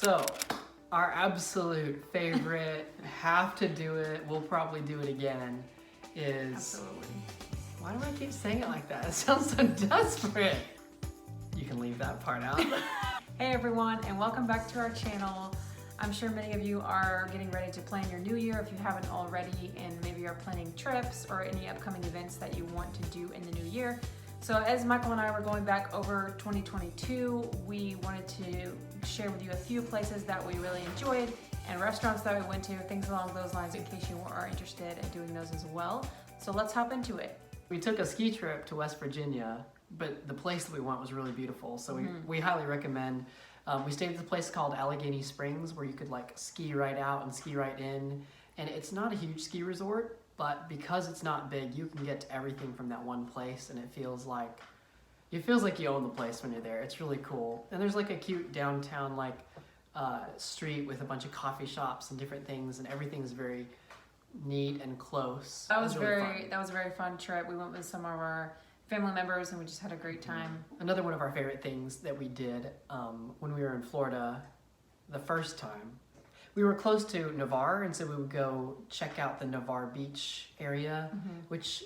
So, our absolute favorite, have to do it, we'll probably do it again, is... Absolutely. Why do I keep saying it like that? It sounds so desperate. You can leave that part out. Hey everyone, and welcome back to our channel. I'm sure many of you are getting ready to plan your new year if you haven't already, and maybe are planning trips or any upcoming events that you want to do in the new year. So as Michael and I were going back over 2022, we wanted to share with you a few places that we really enjoyed and restaurants that we went to, things along those lines in case you are interested in doing those as well. So let's hop into it. We took a ski trip to West Virginia, but the place that we went was really beautiful. So we highly recommend. We stayed at a place called Allegheny Springs where you could like ski right out and ski right in. And it's not a huge ski resort, but because it's not big, you can get to everything from that one place, and it feels like you own the place when you're there. It's really cool. And there's like a cute downtown like street with a bunch of coffee shops and different things, and everything's very neat and close. That was a very fun trip. We went with some of our family members and we just had a great time. Another one of our favorite things that we did when we were in Florida the first time, we were close to Navarre, and so we would go check out the Navarre beach area, which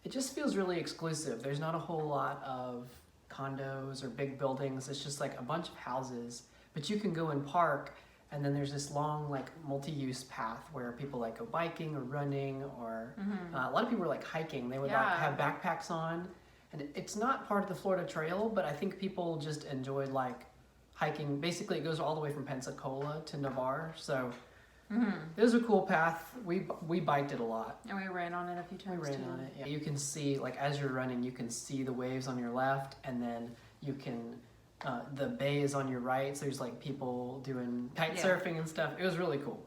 it just feels really exclusive. There's not a whole lot of condos or big buildings. It's just like a bunch of houses, but you can go and park, and then there's this long like multi-use path where people like go biking or running, or a lot of people were like hiking. They would like have backpacks on, and it's not part of the Florida Trail, but I think people just enjoyed like hiking. Basically, it goes all the way from Pensacola to Navarre, so it was a cool path. We biked it a lot. And we ran on it a few times. We ran on it. Yeah. You can see, like as you're running, you can see the waves on your left, and then you can, the bay is on your right, so there's like people doing kite surfing and stuff. It was really cool.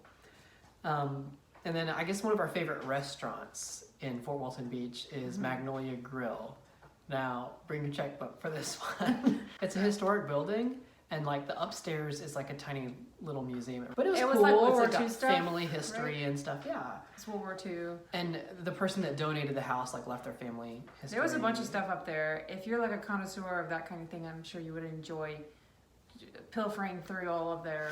And then I guess one of our favorite restaurants in Fort Walton Beach is Magnolia Grill. Now, bring your checkbook for this one. It's a historic building, and like the upstairs is like a tiny little museum. But it was cool. Like World War it's like II stuff, family history and stuff. Yeah. It's World War II. And the person that donated the house like left their family history. There was a bunch of stuff up there. If you're like a connoisseur of that kind of thing, I'm sure you would enjoy pilfering through all of their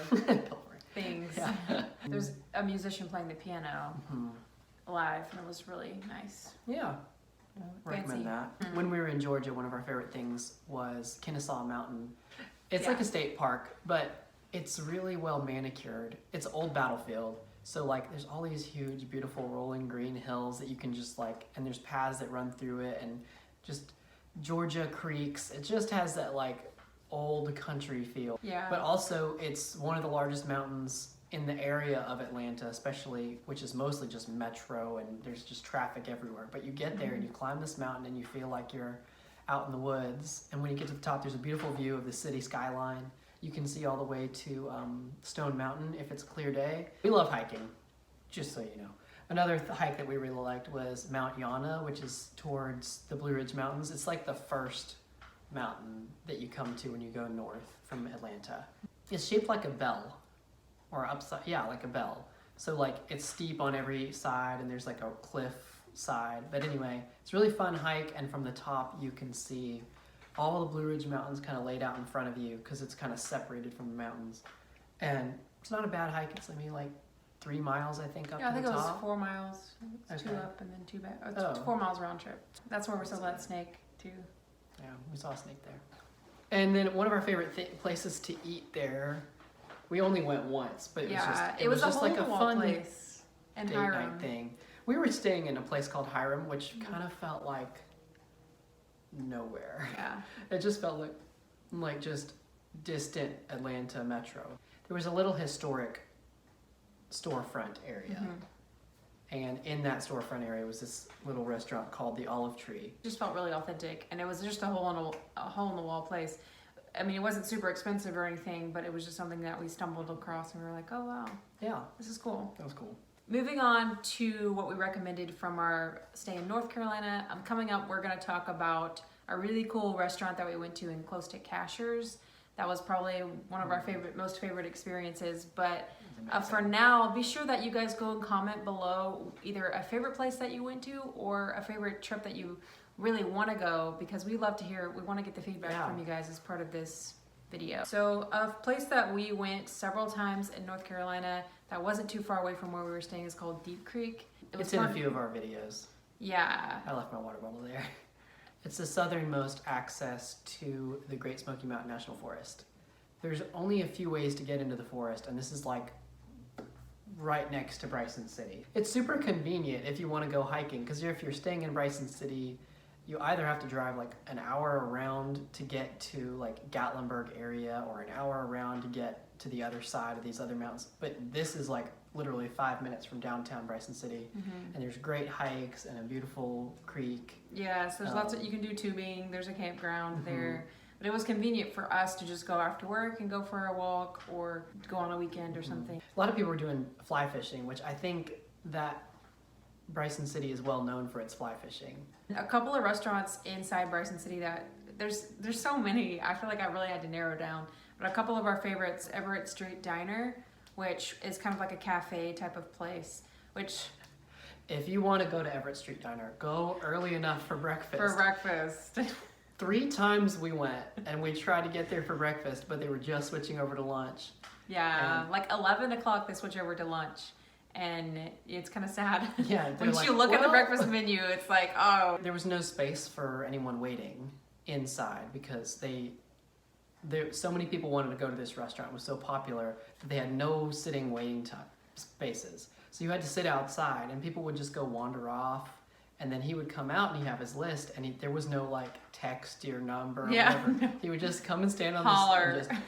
things. Yeah. There's a musician playing the piano live, and it was really nice. Yeah. Recommend that. When we were in Georgia, one of our favorite things was Kennesaw Mountain. It's like a state park, but it's really well manicured. It's an old battlefield, so like there's all these huge, beautiful rolling green hills that you can just like, and there's paths that run through it, and just Georgia creeks. It just has that like old country feel. Yeah. But also, it's one of the largest mountains in the area of Atlanta, especially, which is mostly just metro, and there's just traffic everywhere. But you get there and you climb this mountain and you feel like you're out in the woods. And when you get to the top, there's a beautiful view of the city skyline. You can see all the way to Stone Mountain if it's a clear day. We love hiking, just so you know. Another hike that we really liked was Mount Yana, which is towards the Blue Ridge Mountains. It's like the first mountain that you come to when you go north from Atlanta. It's shaped like a bell. Or upside, like a bell. So like it's steep on every side, and there's like a cliff side. But anyway, it's a really fun hike, and from the top you can see all the Blue Ridge Mountains kind of laid out in front of you because it's kind of separated from the mountains. And it's not a bad hike. It's maybe like 3 miles, I think, up to the top. I think it was 4 miles. It's 2 up and then 2 back. Oh, it's 4 miles round trip. That's where we saw that snake too. Yeah, we saw a snake there. And then one of our favorite places to eat there. We only went once, but it was just like a fun place and date night thing. We were staying in a place called Hiram, which kind of felt like nowhere. Yeah. It just felt like just distant Atlanta metro. There was a little historic storefront area. And in that storefront area was this little restaurant called the Olive Tree. It just felt really authentic, and it was just a hole in the wall place. I mean, it wasn't super expensive or anything, but it was just something that we stumbled across, and we were like, oh, wow. Yeah. This is cool. That was cool. Moving on to what we recommended from our stay in North Carolina. Coming up, we're going to talk about a really cool restaurant that we went to in close to Cashers. That was probably one of our most favorite experiences. But for now, be sure that you guys go and comment below either a favorite place that you went to or a favorite trip that you really want to go, because we love to hear, we want to get the feedback from you guys as part of this video. So a place that we went several times in North Carolina that wasn't too far away from where we were staying is called Deep Creek. It's in a few of our videos. Yeah. I left my water bottle there. It's the southernmost access to the Great Smoky Mountain National Forest. There's only a few ways to get into the forest, and this is like right next to Bryson City. It's super convenient if you want to go hiking, because if you're staying in Bryson City, you either have to drive like an hour around to get to like Gatlinburg area, or an hour around to get to the other side of these other mountains. But this is like literally 5 minutes from downtown Bryson City, and there's great hikes and a beautiful creek. Yes, there's lots of, you can do tubing, there's a campground there. But it was convenient for us to just go after work and go for a walk or go on a weekend or something. A lot of people were doing fly fishing, which I think that Bryson City is well known for its fly fishing. A couple of restaurants inside Bryson City that there's so many. I feel like I really had to narrow down. But a couple of our favorites, Everett Street Diner, which is kind of like a cafe type of place, which... If you want to go to Everett Street Diner, go early enough for breakfast. For breakfast. 3 times we went, and we tried to get there for breakfast, but they were just switching over to lunch. Yeah, and like 11 o'clock they switch over to lunch, and it's kind of sad. Yeah, once you look at the breakfast menu, it's like, oh. There was no space for anyone waiting inside because so many people wanted to go to this restaurant. It was so popular that they had no sitting waiting time spaces. So you had to sit outside, and people would just go wander off. And then he would come out and he'd have his list, and there was no like text your number or whatever. He would just come and stand on holler. This and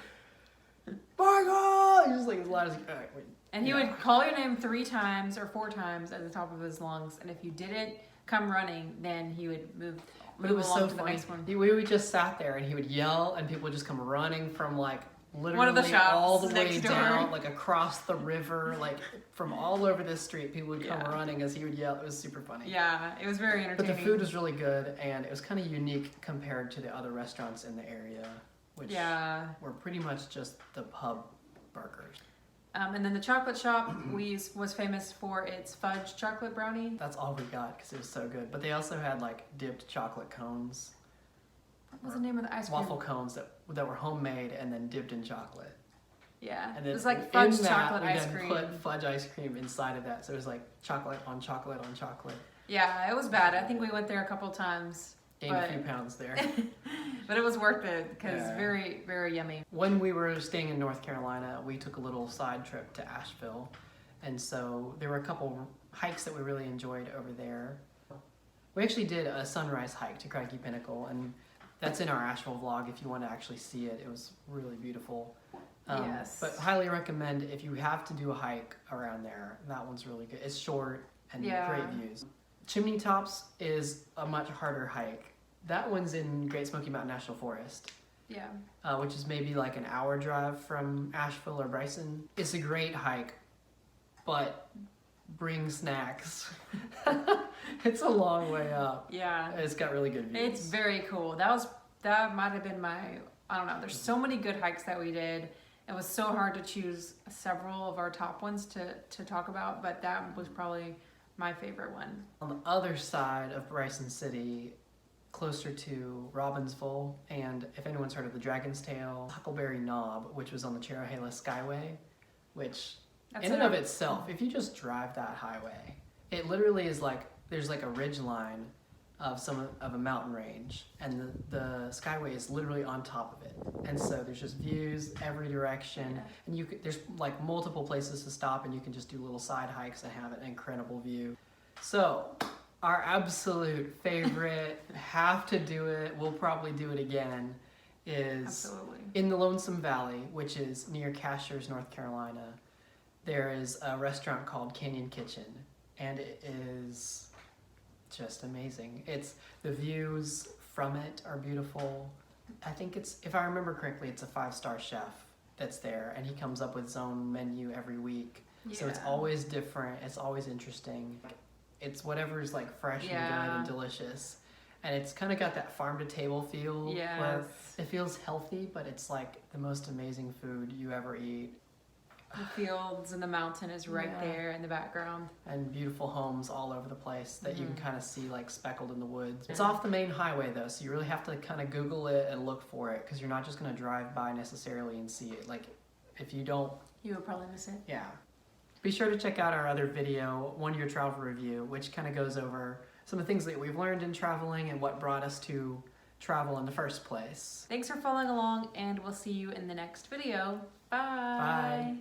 just, Margot! He just like as loud as he could. And he would call your name 3 times or 4 times at the top of his lungs, and if you didn't come running, then he would move But it was along so to the funny. next one. We would just sat there, and he would yell, and people would just come running from like literally one of the shops all the way next door. down, like across the river, like from all over this street. People would come running as he would yell. It was super funny. Yeah, it was very entertaining. But the food was really good, and it was kind of unique compared to the other restaurants in the area, which were pretty much just the pub burgers. And then the chocolate shop was famous for its fudge chocolate brownie. That's all we got because it was so good. But they also had like dipped chocolate cones. What was the name of the ice cream? Waffle cones that were homemade and then dipped in chocolate. Yeah, and it was like fudge chocolate ice then cream. Put fudge ice cream inside of that, so it was like chocolate on chocolate on chocolate. Yeah, it was bad. I think we went there a couple times. Gained a few pounds there. But it was worth it because very, very yummy. When we were staying in North Carolina, we took a little side trip to Asheville, and so there were a couple hikes that we really enjoyed over there. We actually did a sunrise hike to Craggy Pinnacle, and that's in our Asheville vlog if you want to actually see it. It was really beautiful. Yes. But highly recommend if you have to do a hike around there. That one's really good. It's short and great views. Chimney Tops is a much harder hike. That one's in Great Smoky Mountain National Forest. Yeah. Which is maybe like an hour drive from Asheville or Bryson. It's a great hike, but bring snacks. It's a long way up. Yeah. It's got really good views. It's very cool. That might have been I don't know. There's so many good hikes that we did. It was so hard to choose several of our top ones to talk about, but that was probably my favorite one. On the other side of Bryson City, closer to Robbinsville, and if anyone's heard of the Dragon's Tail, Huckleberry Knob, which was on the Cherahela Skyway, which in and of itself, if you just drive that highway, it literally is like, there's like a ridge line of a mountain range, and the Skyway is literally on top of it. And so there's just views every direction, and there's like multiple places to stop, and you can just do little side hikes and have an incredible view. So our absolute favorite, have to do it, we'll probably do it again, is in the Lonesome Valley, which is near Cashiers, North Carolina. There is a restaurant called Canyon Kitchen, and it is just amazing. The views from it are beautiful. I think if I remember correctly, it's a 5-star chef that's there, and he comes up with his own menu every week. So it's always different. It's always interesting. It's whatever's like fresh and good and delicious. And it's kind of got that farm to table feel where it feels healthy, but it's like the most amazing food you ever eat. The fields and the mountain is right there in the background. And beautiful homes all over the place that you can kind of see like speckled in the woods. It's off the main highway though, so you really have to kind of Google it and look for it because you're not just going to drive by necessarily and see it. Like if you don't... You would probably miss it. Yeah. Be sure to check out our other video, 1 Year Travel Review, which kind of goes over some of the things that we've learned in traveling and what brought us to travel in the first place. Thanks for following along, and we'll see you in the next video. Bye. Bye.